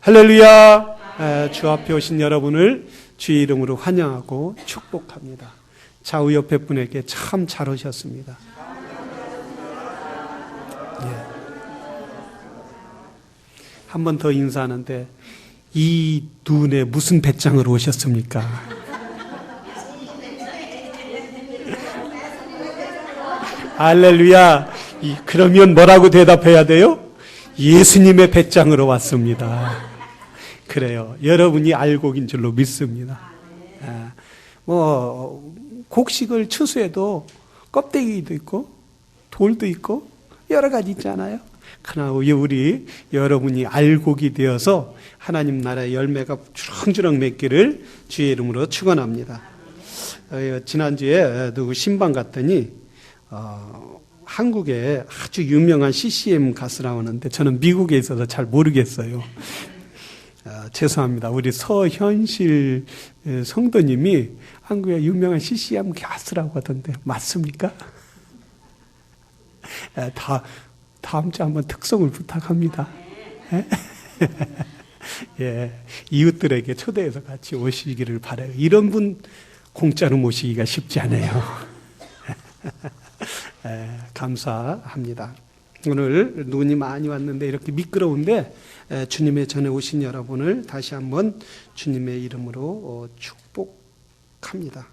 할렐루야. 주 앞에 오신 여러분을 주의 이름으로 환영하고 축복합니다. 좌우 옆에 분에게 참 잘 오셨습니다. 한 번 더 인사하는데 이 눈에 무슨 배짱으로 오셨습니까? 할렐루야. 그러면 뭐라고 대답해야 돼요? 예수님의 배짱으로 왔습니다. 그래요. 여러분이 알곡인 줄로 믿습니다. 곡식을 추수해도 껍데기도 있고 돌도 있고 여러 가지 있잖아요. 그러나 우리 여러분이 알곡이 되어서 하나님 나라의 열매가 주렁주렁 맺기를 주의 이름으로 축원합니다. 지난주에 누구 신방 갔더니 한국에 아주 유명한 CCM 가수라고 하는데 저는 미국에 있어서 잘 모르겠어요. 죄송합니다. 우리 서현실 성도님이 한국의 유명한 CCM 가수라고 하던데 맞습니까? 다음 주에 한번 특송을 부탁합니다. 예, 이웃들에게 초대해서 같이 오시기를 바라요. 이런 분 공짜로 모시기가 쉽지 않아요. 감사합니다. 오늘 눈이 많이 왔는데 이렇게 미끄러운데 주님의 전에 오신 여러분을 다시 한번 주님의 이름으로 축복합니다.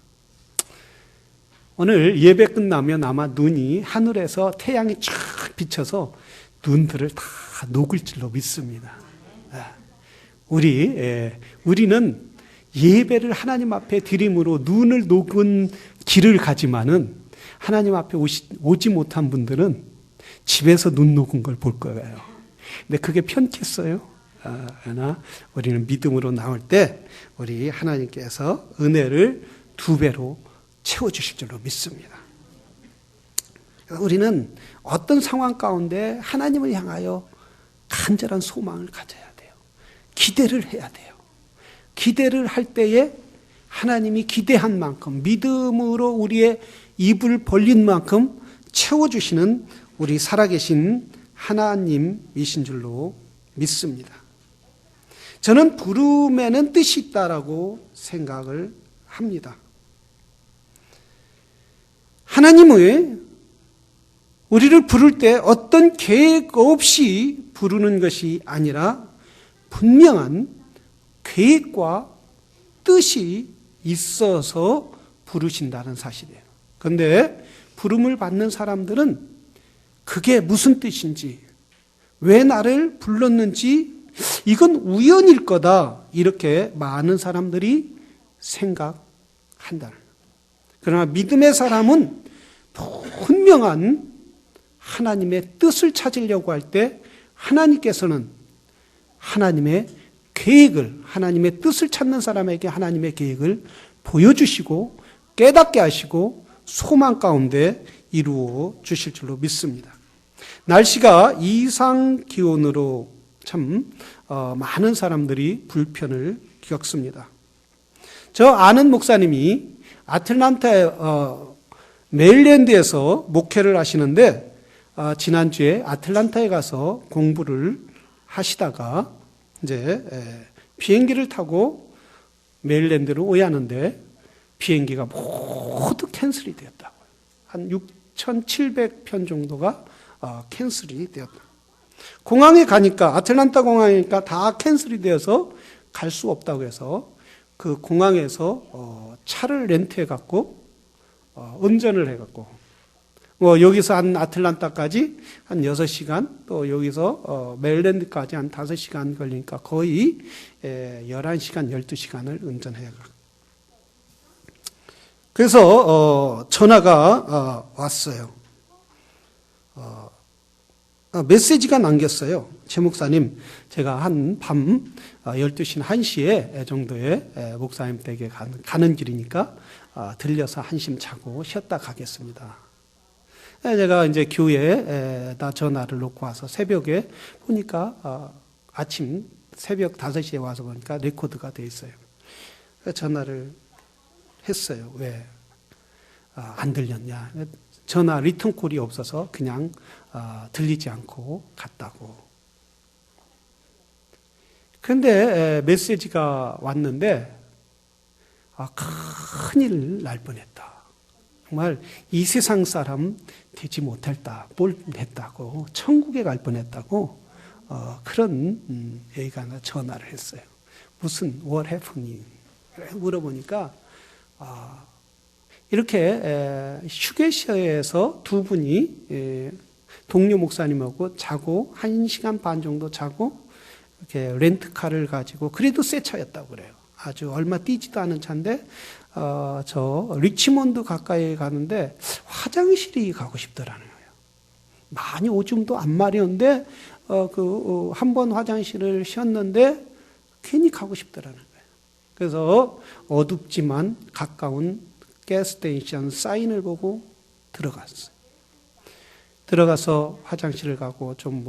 오늘 예배 끝나면 아마 눈이 하늘에서 태양이 쫙 비쳐서 눈들을 다 녹을 줄로 믿습니다. 우리는 예배를 하나님 앞에 드림으로 눈을 녹은 길을 가지만은 하나님 앞에 오지 못한 분들은 집에서 눈 녹은 걸 볼 거예요. 근데 그게 편겠어요? 그러나 우리는 믿음으로 나올 때 우리 하나님께서 은혜를 2배로 채워주실 줄로 믿습니다. 우리는 어떤 상황 가운데 하나님을 향하여 간절한 소망을 가져야 돼요. 기대를 해야 돼요. 기대를 할 때에 하나님이 기대한 만큼 믿음으로 우리의 입을 벌린 만큼 채워주시는 우리 살아계신 하나님이신 줄로 믿습니다. 저는 부름에는 뜻이 있다라고 생각을 합니다. 하나님의 우리를 부를 때 어떤 계획 없이 부르는 것이 아니라 분명한 계획과 뜻이 있어서 부르신다는 사실이에요. 그런데 부름을 받는 사람들은 그게 무슨 뜻인지, 왜 나를 불렀는지 이건 우연일 거다 이렇게 많은 사람들이 생각한다. 그러나 믿음의 사람은 분명한 하나님의 뜻을 찾으려고 할 때 하나님께서는 하나님의 계획을, 하나님의 뜻을 찾는 사람에게 하나님의 계획을 보여주시고 깨닫게 하시고 소망 가운데 이루어 주실 줄로 믿습니다. 날씨가 이상 기온으로 참 많은 사람들이 불편을 겪습니다. 저 아는 목사님이 아틀란타의 메릴랜드에서 목회를 하시는데 지난주에 아틀란타에 가서 공부를 하시다가 이제 비행기를 타고 메릴랜드로 오야 하는데 비행기가 모두 캔슬이 되었다고요. 한 6,700편 정도가 캔슬이 되었다. 공항에 가니까 아틀란타 공항이니까 다 캔슬이 되어서 갈 수 없다고 해서 그 공항에서 차를 렌트해 갖고 운전을 해 갖고 여기서 한 아틀란타까지 한 6시간 또 여기서 메릴랜드까지 한 5시간 걸리니까 거의 11시간 12시간을 운전해 갖고 그래서 전화가 왔어요. 메시지가 남겼어요. 최 목사님, 제가 한 밤 12시나 1시에 정도에 목사님 댁에 가는 길이니까 들려서 한심 자고 쉬었다 가겠습니다. 제가 이제 교회에다 전화를 놓고 와서 새벽에 보니까 아침 새벽 5시에 와서 보니까 레코드가 돼 있어요. 전화를 했어요. 왜 안 들렸냐? 전화 리턴콜이 없어서 그냥 들리지 않고 갔다고. 그런데 메시지가 왔는데 큰일 날 뻔했다. 정말 이 세상 사람 되지 못했다고 천국에 갈 뻔했다고 그런 얘기가 하나 전화를 했어요. 무슨 what happened? 물어보니까 이렇게 휴게소에서 두 분이 동료 목사님하고 자고 1시간 반 정도 자고 이렇게 렌트카를 가지고 그래도 새 차였다고 그래요. 아주 얼마 뛰지도 않은 차인데 저 리치몬드 가까이 가는데 화장실이 가고 싶더라는 거예요. 많이 오줌도 안 마려운데 한 번 화장실을 쉬었는데 괜히 가고 싶더라는 거예요. 그래서 어둡지만 가까운 가스스테이션 사인을 보고 들어갔어요. 들어가서 화장실을 가고 좀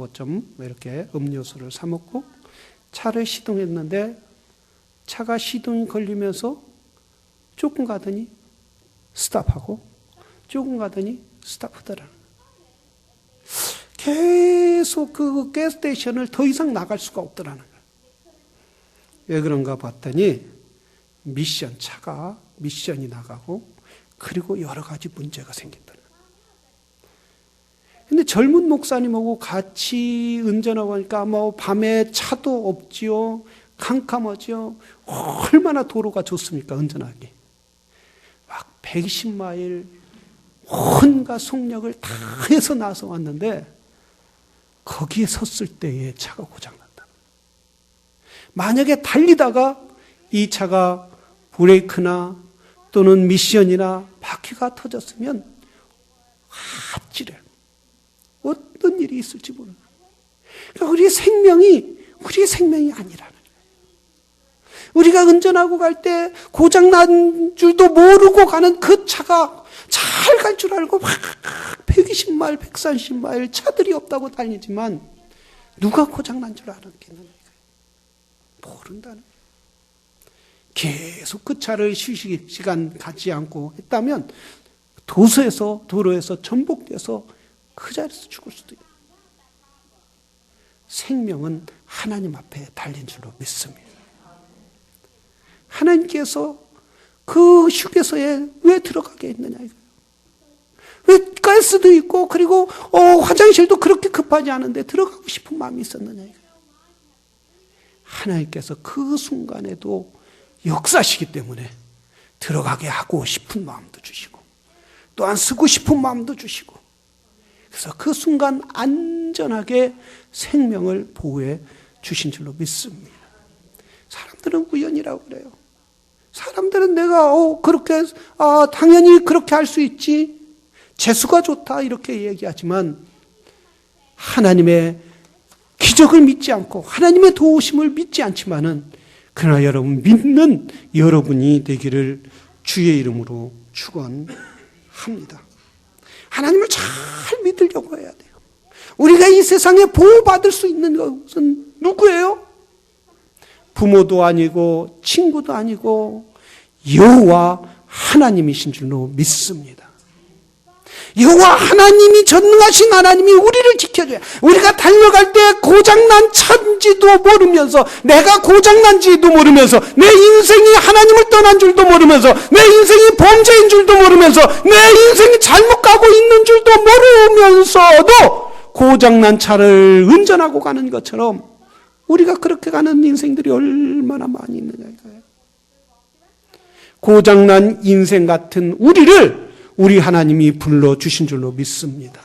이렇게 음료수를 사 먹고 차를 시동했는데 차가 시동이 걸리면서 조금 가더니 스탑하고 조금 가더니 스탑하더라는 거예요. 계속 그 가스스테이션을 더 이상 나갈 수가 없더라는 거예요. 왜 그런가 봤더니 차가 미션이 나가고 그리고 여러 가지 문제가 생긴다는 거예요. 근데 젊은 목사님하고 같이 운전하고 하니까 밤에 차도 없지요. 캄캄하죠. 얼마나 도로가 좋습니까? 운전하기. 막 120마일 온갖 속력을 다 해서 나서 왔는데 거기에 섰을 때에 차가 고장났다. 만약에 달리다가 이 차가 브레이크나 또는 미션이나 바퀴가 터졌으면 아찔해. 어떤 일이 있을지 모르는 거예요. 그러니까 우리의 생명이 아니라는 거예요. 우리가 운전하고 갈 때 고장난 줄도 모르고 가는 그 차가 잘 갈 줄 알고 막 120마일, 130마일 차들이 없다고 달리지만 누가 고장난 줄 알았겠느냐. 모른다는 거예요. 계속 그 차를 휴식 시간 갖지 않고 했다면 도로에서 전복돼서 그 자리에서 죽을 수도 있어요. 생명은 하나님 앞에 달린 줄로 믿습니다. 하나님께서 그 휴게소에 왜 들어가게 했느냐 이거예요. 왜 가스도 있고 그리고 화장실도 그렇게 급하지 않은데 들어가고 싶은 마음이 있었느냐 이거예요. 하나님께서 그 순간에도 역사시기 때문에 들어가게 하고 싶은 마음도 주시고 또한 쓰고 싶은 마음도 주시고 그래서 그 순간 안전하게 생명을 보호해 주신 줄로 믿습니다. 사람들은 우연이라고 그래요. 사람들은 내가 그렇게 당연히 그렇게 할 수 있지. 재수가 좋다 이렇게 얘기하지만 하나님의 기적을 믿지 않고 하나님의 도우심을 믿지 않지만은 그러나 여러분 믿는 여러분이 되기를 주의 이름으로 축원합니다. 하나님을 잘 믿으려고 해야 돼요. 우리가 이 세상에 보호받을 수 있는 것은 누구예요? 부모도 아니고 친구도 아니고 여호와 하나님이신 줄로 믿습니다. 여호와 하나님이 전능하신 하나님이 우리를 지켜줘야 우리가 달려갈 때 고장난 차인지도 모르면서 내가 고장난지도 모르면서 내 인생이 하나님을 떠난 줄도 모르면서 내 인생이 범죄인 줄도 모르면서 내 인생이 잘못 가고 있는 줄도 모르면서도 고장난 차를 운전하고 가는 것처럼 우리가 그렇게 가는 인생들이 얼마나 많이 있느냐 이거예요. 고장난 인생 같은 우리를 우리 하나님이 불러주신 줄로 믿습니다.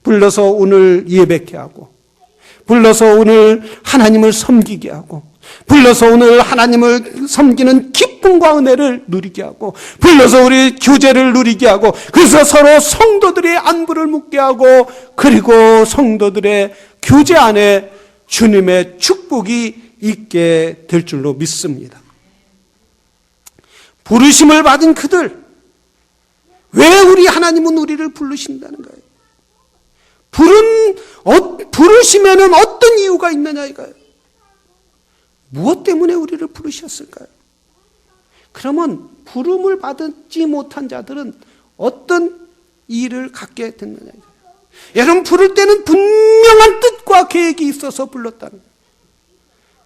불러서 오늘 예배케 하고 불러서 오늘 하나님을 섬기게 하고 불러서 오늘 하나님을 섬기는 기쁨과 은혜를 누리게 하고 불러서 우리 교제를 누리게 하고 그래서 서로 성도들의 안부를 묻게 하고 그리고 성도들의 교제 안에 주님의 축복이 있게 될 줄로 믿습니다. 부르심을 받은 그들 왜 우리 하나님은 우리를 부르신다는 거예요? 부르시면은 어떤 이유가 있느냐 이거예요. 무엇 때문에 우리를 부르셨을까요? 그러면 부름을 받지 못한 자들은 어떤 일을 갖게 됐느냐 이거예요. 여러분 부를 때는 분명한 뜻과 계획이 있어서 불렀다는 거예요.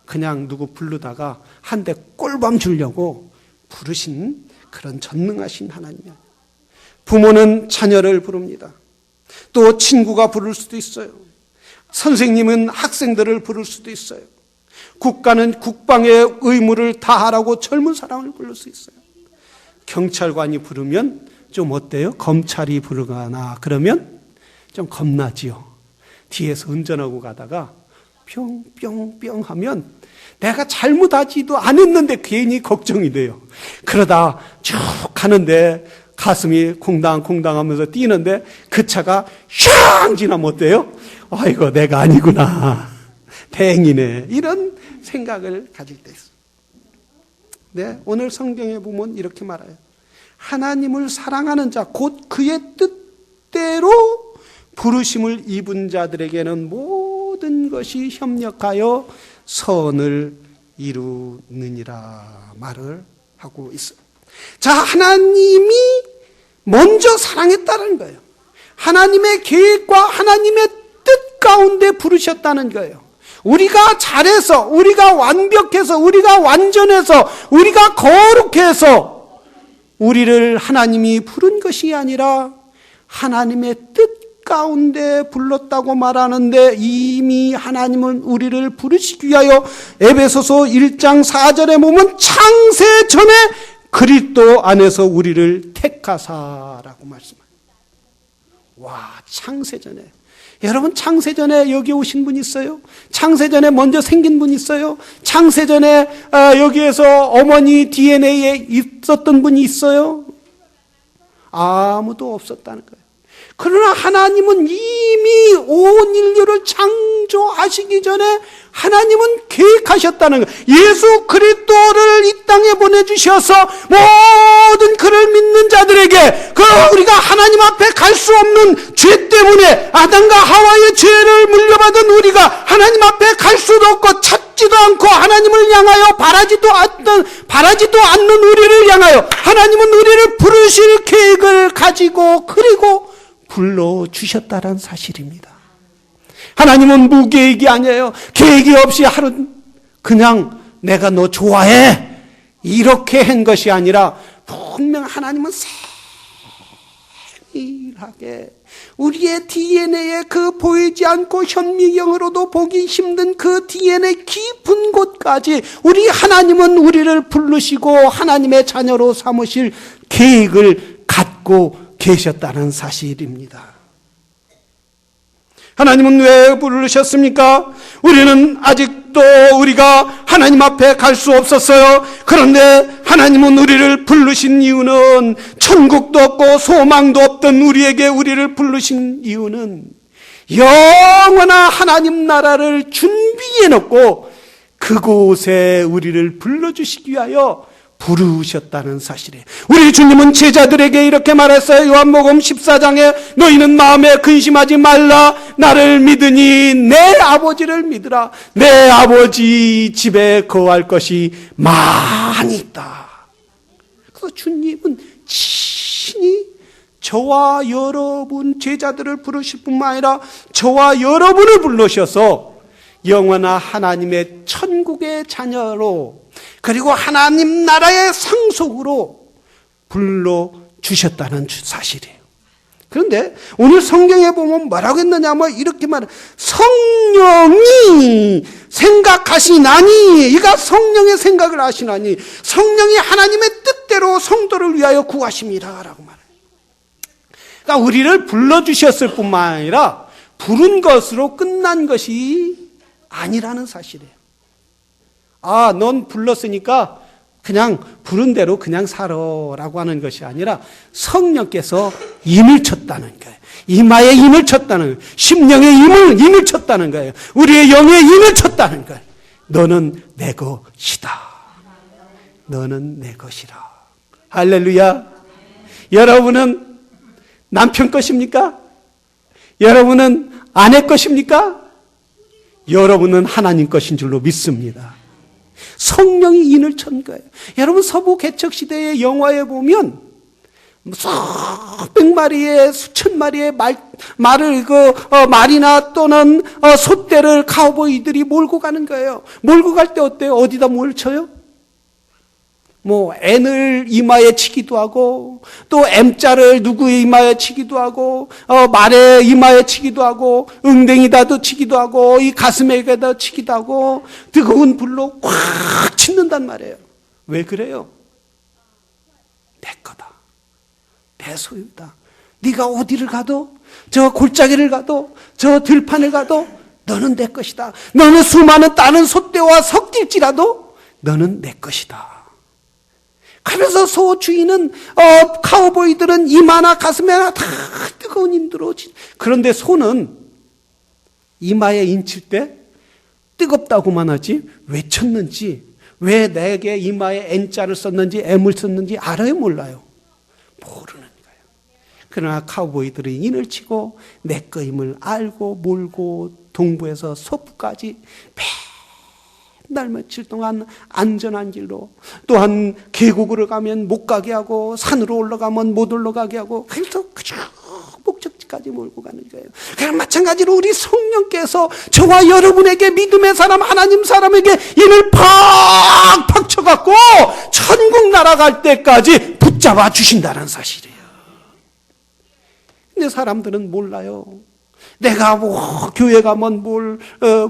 그냥 누구 부르다가 한 대 꼴밤 주려고 부르신 그런 전능하신 하나님이야. 부모는 자녀를 부릅니다. 또 친구가 부를 수도 있어요. 선생님은 학생들을 부를 수도 있어요. 국가는 국방의 의무를 다하라고 젊은 사람을 부를 수 있어요. 경찰관이 부르면 좀 어때요? 검찰이 부르거나 그러면 좀 겁나지요. 뒤에서 운전하고 가다가 뿅뿅뿅 하면 내가 잘못하지도 않았는데 괜히 걱정이 돼요. 그러다 쭉 가는데 가슴이 콩당콩당 하면서 뛰는데 그 차가 샹 지나면 어때요? 아이고 내가 아니구나. 다행이네. 이런 생각을 가질 때 있어요. 네, 오늘 성경에 보면 이렇게 말해요. 하나님을 사랑하는 자, 곧 그의 뜻대로 부르심을 입은 자들에게는 모든 것이 협력하여 선을 이루느니라 말을 하고 있어요. 자, 하나님이 먼저 사랑했다는 거예요. 하나님의 계획과 하나님의 뜻 가운데 부르셨다는 거예요. 우리가 잘해서, 우리가 완벽해서, 우리가 완전해서, 우리가 거룩해서 우리를 하나님이 부른 것이 아니라 하나님의 뜻 가운데 불렀다고 말하는데 이미 하나님은 우리를 부르시기 위하여 에베소서 1장 4절에 보면 창세 전에 그리스도 안에서 우리를 택하사라고 말씀합니다. 와, 창세 전에. 여러분 창세전에 여기 오신 분 있어요? 창세전에 먼저 생긴 분 있어요? 창세전에 여기에서 어머니 DNA에 있었던 분이 있어요? 아무도 없었다는 거예요. 그러나 하나님은 이미 온 인류를 창조하시기 전에 하나님은 계획하셨다는 거예요. 예수 그리스도를 이 땅에 보내주셔서 모든 그를 믿는 자들에게 우리가 하나님 앞에 갈 수 없는 죄 때문에 아담과 하와의 죄를 물려받은 우리가 하나님 앞에 갈 수도 없고 찾지도 않고 하나님을 향하여 바라지도 않는 우리를 향하여 하나님은 우리를 부르실 계획을 가지고 그리고 불러주셨다는 사실입니다. 하나님은 무계획이 아니에요. 계획이 없이 하루 그냥 내가 너 좋아해 이렇게 한 것이 아니라 분명 하나님은 세밀하게 우리의 DNA에 그 보이지 않고 현미경으로도 보기 힘든 그 DNA 깊은 곳까지 우리 하나님은 우리를 부르시고 하나님의 자녀로 삼으실 계획을 갖고 계셨다는 사실입니다. 하나님은 왜 부르셨습니까? 우리는 아직도 우리가 하나님 앞에 갈 수 없었어요. 그런데 하나님은 우리를 부르신 이유는 천국도 없고 소망도 없던 우리에게 우리를 부르신 이유는 영원한 하나님 나라를 준비해 놓고 그곳에 우리를 불러주시기 위하여 부르셨다는 사실이에요. 우리 주님은 제자들에게 이렇게 말했어요. 요한복음 14장에 너희는 마음에 근심하지 말라. 나를 믿으니 내 아버지를 믿으라. 내 아버지 집에 거할 것이 많이 있다. 그래서 주님은 친히 저와 여러분 제자들을 부르실 뿐만 아니라 저와 여러분을 불러셔서 영원한 하나님의 천국의 자녀로 그리고 하나님 나라의 상속으로 불러주셨다는 사실이에요. 그런데 오늘 성경에 보면 뭐라고 했느냐 하면 이렇게 말해요. 성령이 생각하시나니 이가 성령의 생각을 하시나니 성령이 하나님의 뜻대로 성도를 위하여 구하심이라 라고 말해요. 그러니까 우리를 불러주셨을 뿐만 아니라 부른 것으로 끝난 것이 아니라는 사실이에요. 아, 넌 불렀으니까 그냥 부른 대로 그냥 살아라고 하는 것이 아니라 성령께서 임을 쳤다는 거예요. 이마에 임을 쳤다는 거예요. 심령에 임을 쳤다는 거예요. 우리의 영에 임을 쳤다는 거예요. 너는 내 것이다. 너는 내 것이라. 할렐루야. 여러분은 남편 것입니까? 여러분은 아내 것입니까? 여러분은 하나님 것인 줄로 믿습니다. 성령이 인을 천 거예요. 여러분 서부 개척 시대의 영화에 보면 수백 마리의, 수천 마리의 말을, 말이나 또는 솥대를 카우보이들이 몰고 가는 거예요. 몰고 갈 때 어때요? 어디다 뭘 쳐요? 뭐, N을 이마에 치기도 하고, 또 M자를 누구의 이마에 치기도 하고, 말의 이마에 치기도 하고, 엉덩이다도 치기도 하고, 이 가슴에다 치기도 하고, 뜨거운 불로 꽉 칩는단 말이에요. 왜 그래요? 내 거다. 내 소유다. 네가 어디를 가도, 저 골짜기를 가도, 저 들판을 가도, 너는 내 것이다. 너는 수많은 다른 솥대와 섞일지라도, 너는 내 것이다. 그래서 소 주인은 카우보이들은 이마나 가슴에나 다 뜨거운 인두로 그런데 소는 이마에 인칠 때 뜨겁다고만 하지 왜 쳤는지 왜 내게 이마에 N자를 썼는지 M을 썼는지 알아요 몰라요? 모르는 거예요. 그러나 카우보이들은 인을 치고 내 거임을 알고 몰고 동부에서 서부까지 날 며칠 동안 안전한 길로 또한 계곡으로 가면 못 가게 하고 산으로 올라가면 못 올라가게 하고 그래서 그저 목적지까지 몰고 가는 거예요. 그럼 마찬가지로 우리 성령께서 저와 여러분에게 믿음의 사람 하나님 사람에게 인을 팍팍 쳐갖고 천국 날아갈 때까지 붙잡아 주신다는 사실이에요. 근데 사람들은 몰라요. 내가 교회 가면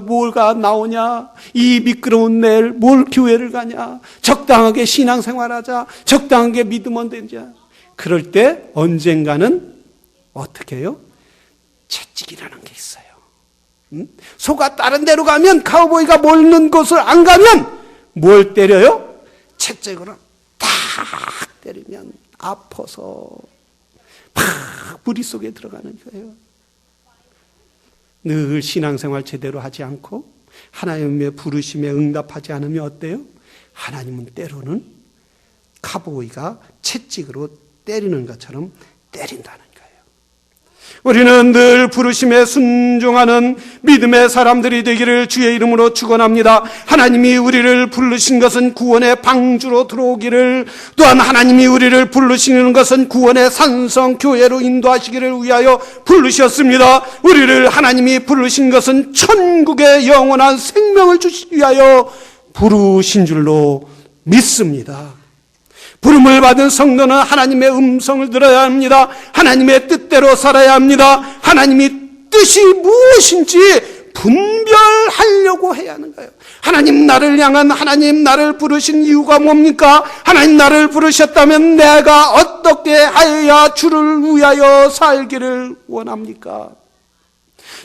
뭘가 나오냐? 이 미끄러운 내일 뭘 교회를 가냐? 적당하게 신앙생활하자. 적당하게 믿으면 되냐? 그럴 때 언젠가는 어떻게 해요? 채찍이라는 게 있어요. 소가 다른 데로 가면 카우보이가 몰는 곳을 안 가면 뭘 때려요? 채찍으로 탁 때리면 아파서 팍 뿌리 속에 들어가는 거예요. 늘 신앙생활 제대로 하지 않고 하나님의 부르심에 응답하지 않으면 어때요? 하나님은 때로는 카우보이가 채찍으로 때리는 것처럼 때린다는 거예요. 우리는 늘 부르심에 순종하는 믿음의 사람들이 되기를 주의 이름으로 축원합니다. 하나님이 우리를 부르신 것은 구원의 방주로 들어오기를, 또한 하나님이 우리를 부르시는 것은 구원의 산성 교회로 인도하시기를 위하여 부르셨습니다. 우리를 하나님이 부르신 것은 천국의 영원한 생명을 주시기 위하여 부르신 줄로 믿습니다. 부름을 받은 성도는 하나님의 음성을 들어야 합니다. 하나님의 뜻대로 살아야 합니다. 하나님의 뜻이 무엇인지 분별하려고 해야 하는 거예요. 하나님 나를 향한 하나님 나를 부르신 이유가 뭡니까? 하나님 나를 부르셨다면 내가 어떻게 하여야 주를 위하여 살기를 원합니까?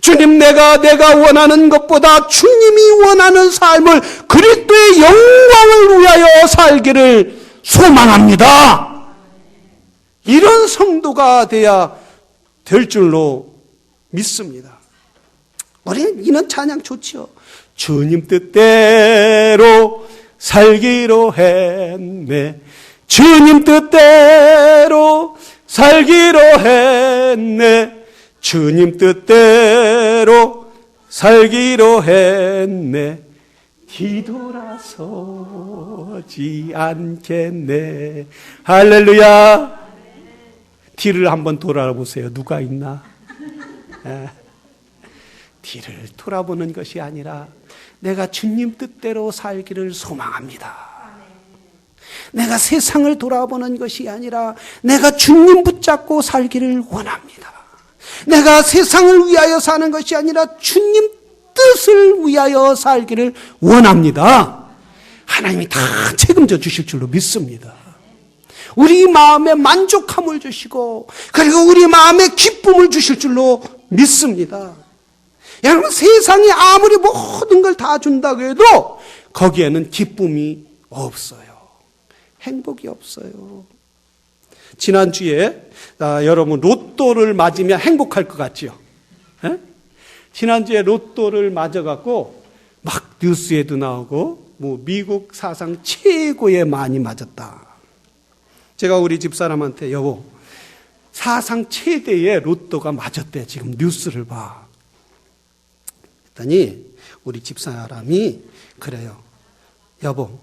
주님, 내가 원하는 것보다 주님이 원하는 삶을, 그리스도의 영광을 위하여 살기를 소망합니다. 이런 성도가 돼야 될 줄로 믿습니다. 우리는 이런 찬양 좋지요. 주님 뜻대로 살기로 했네. 주님 뜻대로 살기로 했네. 주님 뜻대로 살기로 했네. 뒤돌아서지 않겠네. 할렐루야. 뒤를 한번 돌아보세요. 누가 있나? 뒤를 돌아보는 것이 아니라 내가 주님 뜻대로 살기를 소망합니다. 내가 세상을 돌아보는 것이 아니라 내가 주님 붙잡고 살기를 원합니다. 내가 세상을 위하여 사는 것이 아니라 주님 뜻을 위하여 살기를 원합니다. 하나님이 다 책임져 주실 줄로 믿습니다. 우리 마음에 만족함을 주시고 그리고 우리 마음에 기쁨을 주실 줄로 믿습니다. 여러분, 세상이 아무리 모든 걸 다 준다고 해도 거기에는 기쁨이 없어요. 행복이 없어요. 지난주에 여러분 로또를 맞으면 행복할 것 같죠? 에? 지난주에 로또를 맞아갖고 막 뉴스에도 나오고 뭐 미국 사상 최고의 많이 맞았다. 제가 우리 집사람한테 여보 사상 최대의 로또가 맞았대. 지금 뉴스를 봐. 했더니 우리 집사람이 그래요. 여보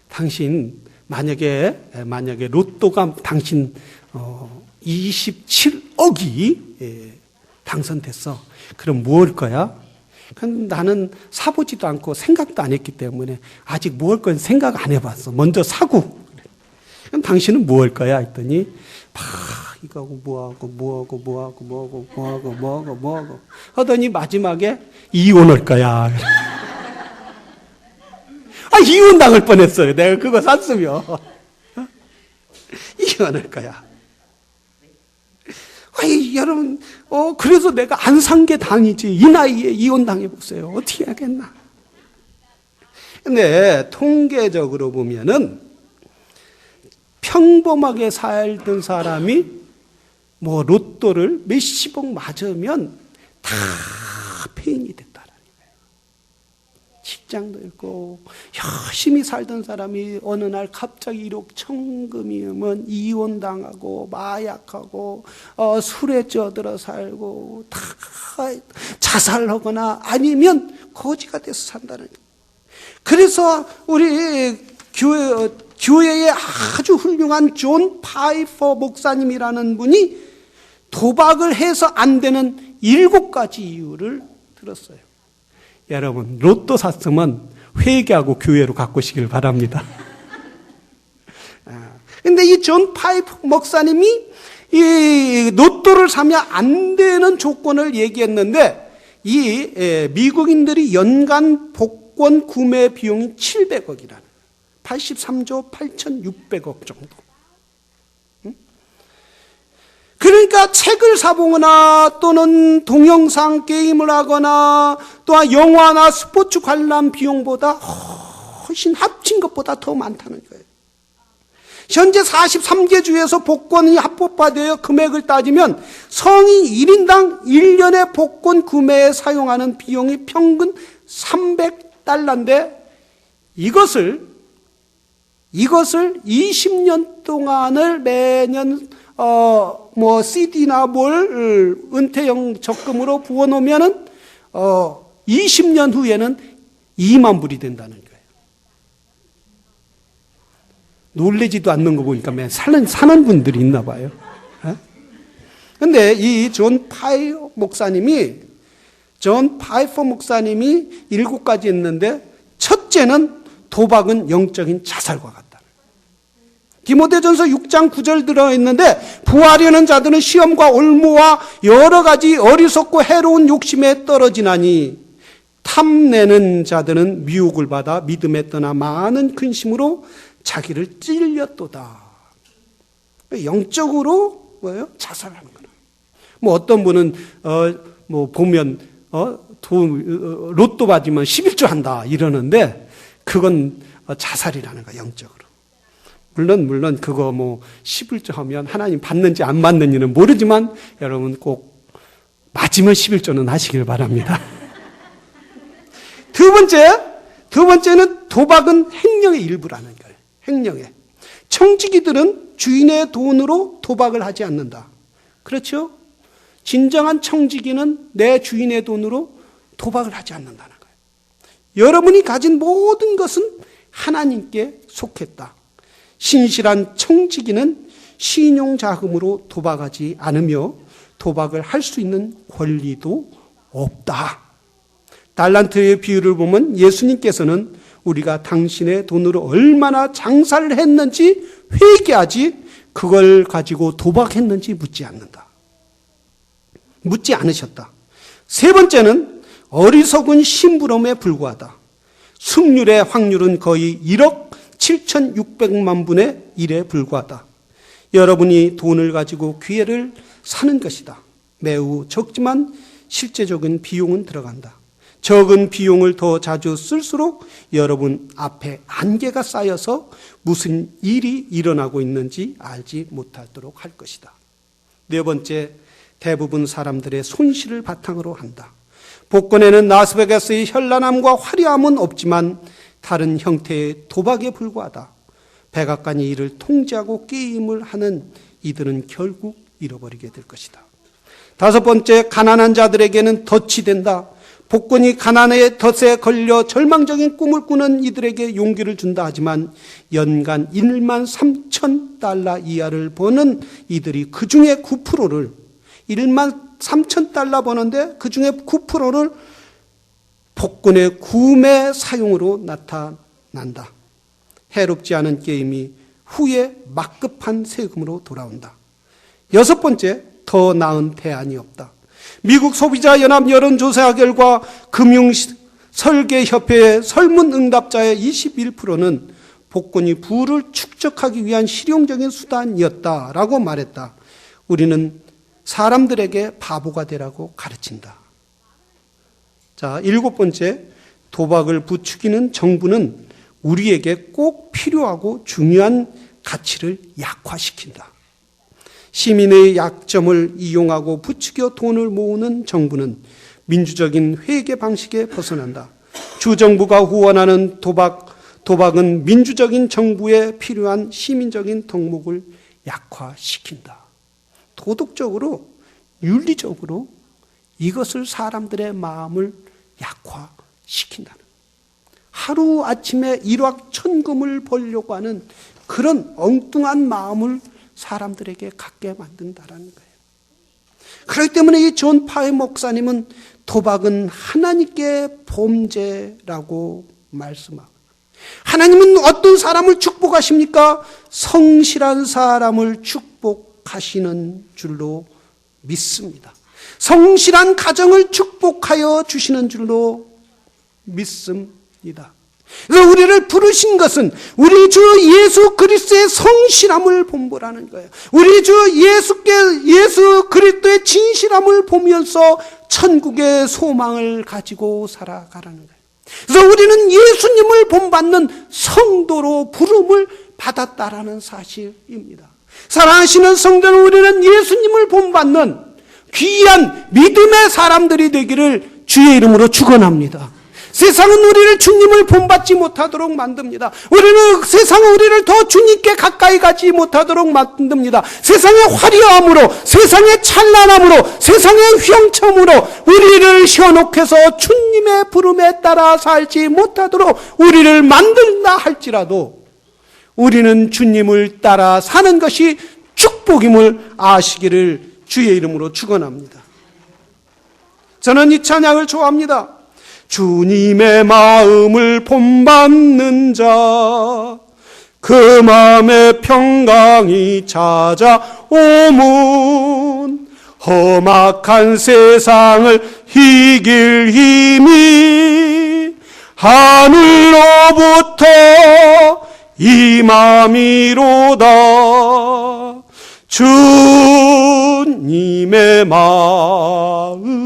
당신 만약에 로또가 당신 27억이 당선됐어. 그럼 뭐 할 거야? 나는 사보지도 않고 생각도 안 했기 때문에 아직 뭐 할 건 생각 안 해봤어. 먼저 사고. 그럼 당신은 뭐 할 거야? 했더니 이거하고 뭐하고 하더니 마지막에 이혼할 거야. 이혼 당할 뻔했어요. 내가 그거 샀으면. 이혼할 거야. 여러분, 그래서 내가 안 산 게 당이지. 이 나이에 이혼 당해보세요. 어떻게 하겠나. 근데 통계적으로 보면은 평범하게 살던 사람이 뭐 로또를 몇십억 맞으면 다 폐인이 됐다라는 거예요. 직장도 있고 열심히 살던 사람이 어느 날 갑자기 1억 천금이면 이혼당하고 마약하고 술에 쪄들어 살고 다 자살하거나 아니면 거지가 돼서 산다는 거예요. 그래서 우리 교회의 아주 훌륭한 존 파이퍼 목사님이라는 분이 도박을 해서 안 되는 7가지 이유를 들었어요. 여러분, 로또 샀으면 회개하고 교회로 가꾸시길 바랍니다. 근데 이 존 파이퍼 목사님이 이 로또를 사면 안 되는 조건을 얘기했는데 이 미국인들이 연간 복권 구매 비용이 700억이라는 83조 8,600억 정도. 그러니까 책을 사보거나 또는 동영상 게임을 하거나 또한 영화나 스포츠 관람 비용보다 훨씬 합친 것보다 더 많다는 거예요. 현재 43개 주에서 복권이 합법화되어 금액을 따지면 성인 1인당 1년의 복권 구매에 사용하는 비용이 평균 $300인데 이것을 20년 동안을 매년 CD나 뭘 은퇴형 적금으로 부어놓으면은 20년 후에는 2만 불이 된다는 거예요. 놀래지도 않는 거 보니까 맨 사는 분들이 있나 봐요. 근데 이 존 파이퍼 목사님이 7가지 했는데 첫째는 도박은 영적인 자살과 같다. 디모데전서 6장 9절 들어있는데 부하려는 자들은 시험과 올무와 여러 가지 어리석고 해로운 욕심에 떨어지나니 탐내는 자들은 미혹을 받아 믿음에 떠나 많은 근심으로 자기를 찔렸도다. 영적으로 뭐예요? 자살하는 거예요. 뭐 어떤 분은 보면 로또 받으면 11조 한다 이러는데 그건 자살이라는 거야, 영적으로. 물론 그거 11조 하면 하나님 받는지 안 받는지는 모르지만 여러분 꼭 맞으면 11조는 하시길 바랍니다. 두 번째는 도박은 횡령의 일부라는 거예요. 횡령의. 청지기들은 주인의 돈으로 도박을 하지 않는다. 그렇죠? 진정한 청지기는 내 주인의 돈으로 도박을 하지 않는다는 거예요. 여러분이 가진 모든 것은 하나님께 속했다. 신실한 청지기는 신용자금으로 도박하지 않으며 도박을 할 수 있는 권리도 없다. 달란트의 비유를 보면 예수님께서는 우리가 당신의 돈으로 얼마나 장사를 했는지 회개하지 그걸 가지고 도박했는지 묻지 않는다. 묻지 않으셨다. 세 번째는 어리석은 심부름에 불과하다. 승률의 확률은 거의 1억 7,600만 분의 1에 불과하다. 여러분이 돈을 가지고 기회를 사는 것이다. 매우 적지만 실제적인 비용은 들어간다. 적은 비용을 더 자주 쓸수록 여러분 앞에 안개가 쌓여서 무슨 일이 일어나고 있는지 알지 못하도록 할 것이다. 네 번째, 대부분 사람들의 손실을 바탕으로 한다. 복권에는 라스베가스의 현란함과 화려함은 없지만 다른 형태의 도박에 불과하다. 백악관이 이를 통제하고 게임을 하는 이들은 결국 잃어버리게 될 것이다. 다섯 번째, 가난한 자들에게는 덫이 된다. 복권이 가난의 덫에 걸려 절망적인 꿈을 꾸는 이들에게 용기를 준다 하지만 연간 1만 3천 달러 이하를 버는 이들이 그 중에 9%를 1만 3천 달러 버는데 그 중에 9%를 복권의 구매 사용으로 나타난다. 해롭지 않은 게임이 후에 막급한 세금으로 돌아온다. 6번째, 더 나은 대안이 없다. 미국 소비자연합 여론조사 결과 금융설계협회의 설문응답자의 21%는 복권이 부를 축적하기 위한 실용적인 수단이었다라고 말했다. 우리는 사람들에게 바보가 되라고 가르친다. 자, 7번째, 도박을 부추기는 정부는 우리에게 꼭 필요하고 중요한 가치를 약화시킨다. 시민의 약점을 이용하고 부추겨 돈을 모으는 정부는 민주적인 회계 방식에 벗어난다. 주정부가 후원하는 도박은 민주적인 정부에 필요한 시민적인 덕목을 약화시킨다. 도덕적으로, 윤리적으로 이것을 사람들의 마음을 약화시킨다는, 하루아침에 일확천금을 벌려고 하는 그런 엉뚱한 마음을 사람들에게 갖게 만든다라는 거예요. 그렇기 때문에 이 존 파웨 목사님은 도박은 하나님께 범죄라고 말씀하고, 하나님은 어떤 사람을 축복하십니까? 성실한 사람을 축복하시는 줄로 믿습니다. 성실한 가정을 축복하여 주시는 줄로 믿습니다. 그래서 우리를 부르신 것은 우리 주 예수 그리스도의 성실함을 본보라는 거예요. 우리 주 예수 그리스도의 진실함을 보면서 천국의 소망을 가지고 살아가라는 거예요. 그래서 우리는 예수님을 본받는 성도로 부름을 받았다라는 사실입니다. 사랑하시는 성도는 우리는 예수님을 본받는 귀한 믿음의 사람들이 되기를 주의 이름으로 축원합니다. 세상은 우리를 주님을 본받지 못하도록 만듭니다. 세상은 우리를 더 주님께 가까이 가지 못하도록 만듭니다. 세상의 화려함으로, 세상의 찬란함으로, 세상의 휘황첨으로 우리를 현혹해서 주님의 부름에 따라 살지 못하도록 우리를 만든다 할지라도 우리는 주님을 따라 사는 것이 축복임을 아시기를 주의 이름으로 축원합니다. 저는 이 찬양을 좋아합니다. 주님의 마음을 본받는 자, 그 마음에 평강이 찾아오문, 험악한 세상을 이길 힘이 하늘로부터 임함이로다. 주님의 마음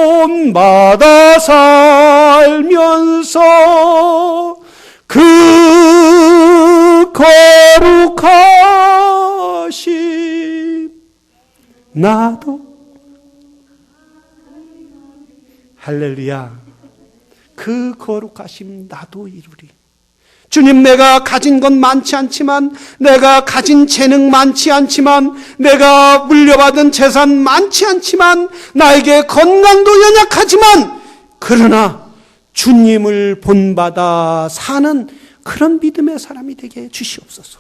본받아 살면서 그 거룩하심 나도, 할렐루야, 그 거룩하심 나도 이루리. 주님, 내가 가진 건 많지 않지만, 내가 가진 재능 많지 않지만, 내가 물려받은 재산 많지 않지만, 나에게 건강도 연약하지만, 그러나 주님을 본받아 사는 그런 믿음의 사람이 되게 주시옵소서.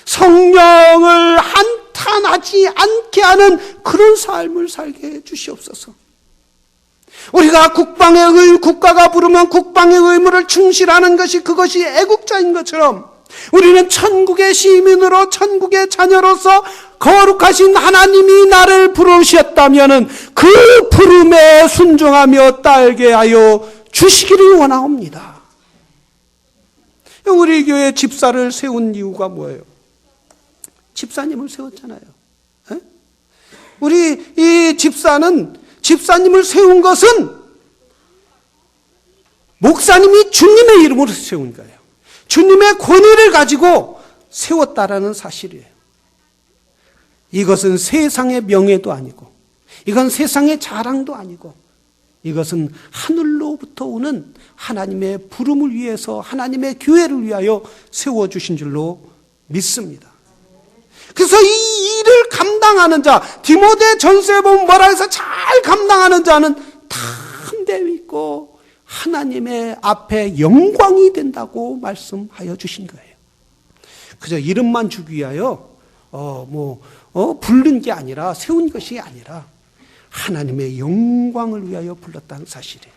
성령을 한탄하지 않게 하는 그런 삶을 살게 해 주시옵소서. 우리가 국가가 부르면 국방의 의무를 충실하는 것이, 그것이 애국자인 것처럼 우리는 천국의 시민으로, 천국의 자녀로서 거룩하신 하나님이 나를 부르셨다면 그 부름에 순종하며 따르게 하여 주시기를 원하옵니다. 우리 교회 집사를 세운 이유가 뭐예요? 집사님을 세웠잖아요. 우리 이 집사님을 세운 것은 목사님이 주님의 이름으로 세운 거예요. 주님의 권위를 가지고 세웠다라는 사실이에요. 이것은 세상의 명예도 아니고, 이건 세상의 자랑도 아니고, 이것은 하늘로부터 오는 하나님의 부름을 위해서, 하나님의 교회를 위하여 세워주신 줄로 믿습니다. 그래서 이 일을 감당하는 자, 디모데 전서에 보면 뭐라 해서 잘 감당하는 자는 담대히 있고 하나님의 앞에 영광이 된다고 말씀하여 주신 거예요. 그저 이름만 주기 위하여 부른 게 아니라, 세운 것이 아니라 하나님의 영광을 위하여 불렀다는 사실이에요.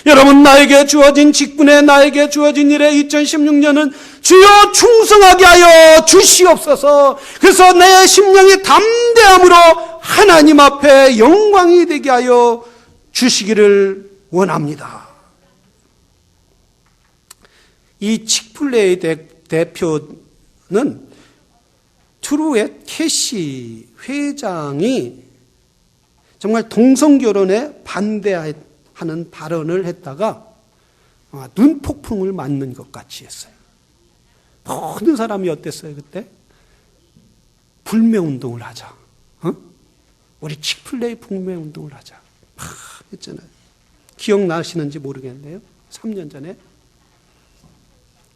여러분, 나에게 주어진 직분에, 나에게 주어진 일에 2016년은 주여 충성하게 하여 주시옵소서. 그래서 내 심령이 담대함으로 하나님 앞에 영광이 되게 하여 주시기를 원합니다. 이 칙플레이 대표는 트루엣 캐시 회장이 정말 동성결혼에 반대하는 발언을 했다가 눈폭풍을 맞는 것 같이 했어요. 모든 사람이 어땠어요 그때? 불매운동을 하자. 우리 칙플레이 불매운동을 하자. 했잖아요. 기억나시는지 모르겠는데요. 3년 전에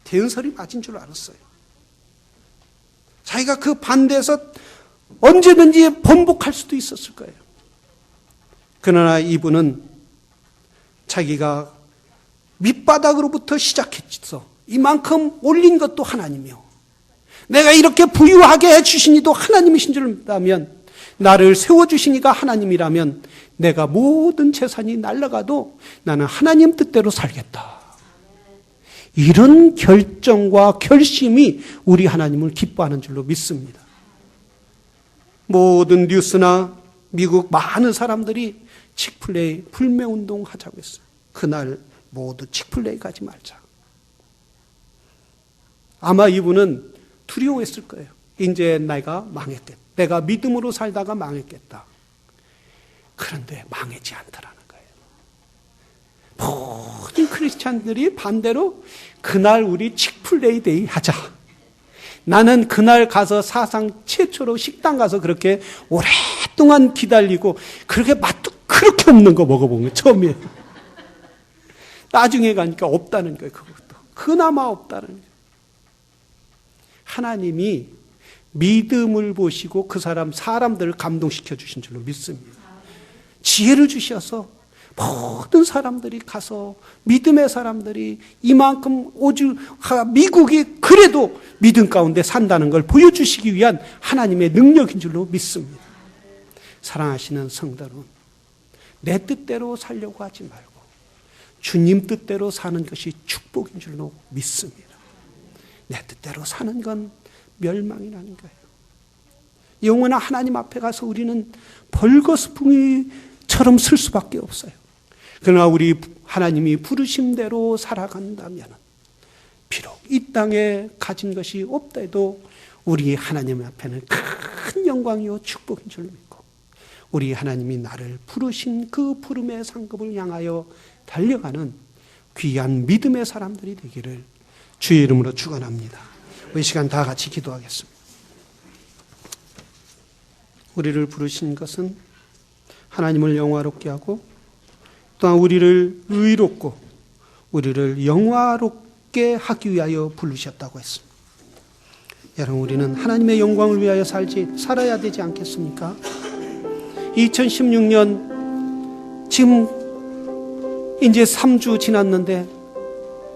대은설이 맞은 줄 알았어요. 자기가 그 반대에서 언제든지 번복할 수도 있었을 거예요. 그러나 이분은 자기가 밑바닥으로부터 시작했어. 이만큼 올린 것도 하나님이요. 내가 이렇게 부유하게 해주신 이도 하나님이신 줄 알면, 나를 세워주신 이가 하나님이라면 내가 모든 재산이 날아가도 나는 하나님 뜻대로 살겠다. 이런 결정과 결심이 우리 하나님을 기뻐하는 줄로 믿습니다. 모든 뉴스나 미국 많은 사람들이 칙플레이 불매운동 하자고 했어요. 그날 모두 칙플레이 가지 말자. 아마 이분은 두려워했을 거예요. 이제 내가 망했겠다. 내가 믿음으로 살다가 망했겠다. 그런데 망하지 않더라는 거예요. 모든 크리스찬들이 반대로 그날 우리 칙플레이 데이 하자. 나는 그날 가서 사상 최초로 식당 가서 그렇게 오랫동안 기다리고 그렇게 맛도 그렇게 없는 거 먹어본 거 처음이에요. 나중에 가니까 없다는 거예요. 그것도 그나마 없다는 거예요. 하나님이 믿음을 보시고 그 사람들을 감동시켜 주신 줄로 믿습니다. 지혜를 주셔서 모든 사람들이 가서, 믿음의 사람들이 이만큼 미국이 그래도 믿음 가운데 산다는 걸 보여주시기 위한 하나님의 능력인 줄로 믿습니다. 사랑하시는 성도 여러분, 내 뜻대로 살려고 하지 말고 주님 뜻대로 사는 것이 축복인 줄로 믿습니다. 내 뜻대로 사는 건 멸망이라는 거예요. 영원한 하나님 앞에 가서 우리는 벌거스풍이처럼 쓸 수밖에 없어요. 그러나 우리 하나님이 부르심대로 살아간다면 비록 이 땅에 가진 것이 없다 해도 우리 하나님 앞에는 큰 영광이요 축복인 줄 믿고, 우리 하나님이 나를 부르신 그 부름의 상급을 향하여 달려가는 귀한 믿음의 사람들이 되기를 주의 이름으로 축원합니다. 이 시간 다 같이 기도하겠습니다. 우리를 부르신 것은 하나님을 영화롭게 하고 또한 우리를 의롭고 우리를 영화롭게 하기 위하여 부르셨다고 했습니다. 여러분, 우리는 하나님의 영광을 위하여 살아야 되지 않겠습니까? 2016년 지금 이제 3주 지났는데,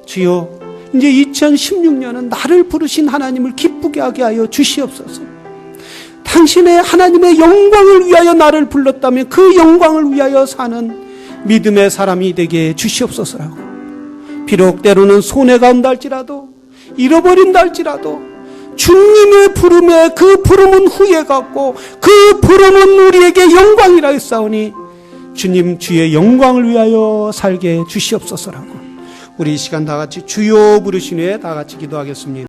주여 이제 2016년은 나를 부르신 하나님을 기쁘게 하게 하여 주시옵소서. 당신의 하나님의 영광을 위하여 나를 불렀다면 그 영광을 위하여 사는 믿음의 사람이 되게 주시옵소서라고. 비록 때로는 손해가 온다 할지라도, 잃어버린다 할지라도 주님의 부름에 그 부름은 후회 같고 그 부름은 우리에게 영광이라 했사오니 주님 주의 영광을 위하여 살게 주시옵소서라고. 우리 이 시간 다 같이 주여 부르신 후에 다 같이 기도하겠습니다.